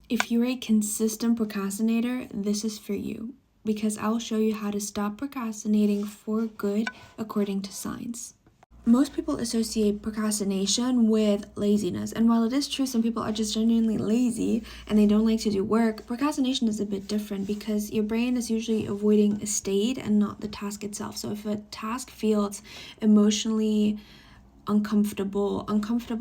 If you're a consistent procrastinator, this is for you because I will show you how to stop procrastinating for good according to science. Most people associate procrastination with laziness, and while it is true some people are just genuinely lazy and they don't like to do work, procrastination is a bit different because your brain is usually avoiding a state and not the task itself. So if a task feels emotionally uncomfortable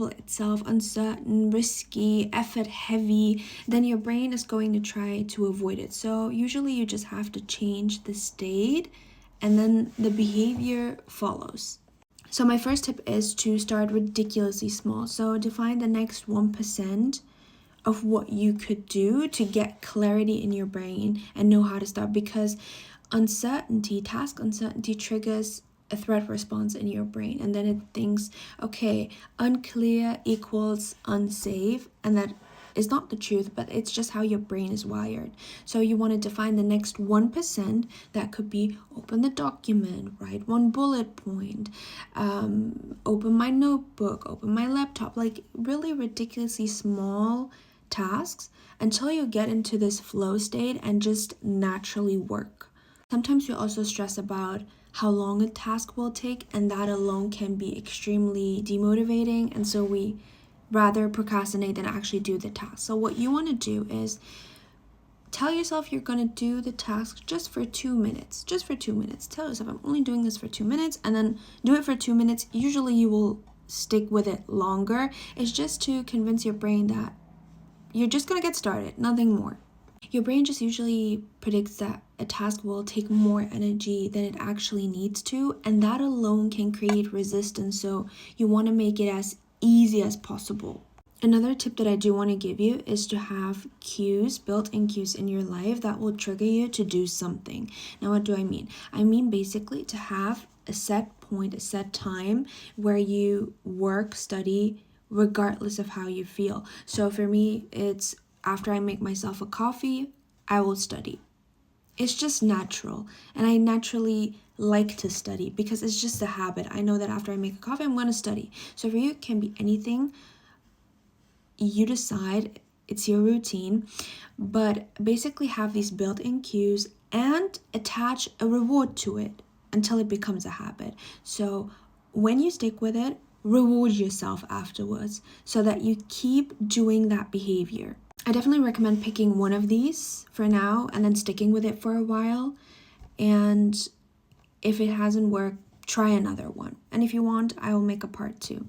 itself, uncertain, risky, effort heavy, then your brain is going to try to avoid it. So usually you just have to change the state and then the behavior follows. So my first tip is to start ridiculously small. So define the next 1% of what you could do to get clarity in your brain and know how to stop, because task uncertainty triggers a threat response in your brain, and then it thinks, okay, unclear equals unsafe, and that is not the truth, but it's just how your brain is wired. So you want to define the next 1%. That could be open the document, write one bullet point, open my notebook, open my laptop, like really ridiculously small tasks until you get into this flow state and just naturally work. Sometimes we also stress about how long a task will take, and that alone can be extremely demotivating, and so we rather procrastinate than actually do the task. So what you want to do is tell yourself you're going to do the task just for 2 minutes. Just for 2 minutes. Tell yourself, I'm only doing this for 2 minutes, and then do it for 2 minutes. Usually you will stick with it longer. It's just to convince your brain that you're just going to get started, nothing more. Your brain just usually predicts that a task will take more energy than it actually needs to, and that alone can create resistance. So you want to make it as easy as possible. Another tip that I do want to give you is to have cues, built-in cues in your life that will trigger you to do something. Now, what do I mean? I mean basically to have a set point, a set time where you work, study, regardless of how you feel. So for me, it's after I make myself a coffee, I will study. It's just natural, and I naturally like to study because it's just a habit. I know that after I make a coffee, I'm going to study. So for you, it can be anything. You decide, it's your routine, but basically have these built-in cues and attach a reward to it until it becomes a habit. So when you stick with it, reward yourself afterwards so that you keep doing that behavior. I definitely recommend picking one of these for now and then sticking with it for a while. And if it hasn't worked, try another one. And if you want, I will make a part 2.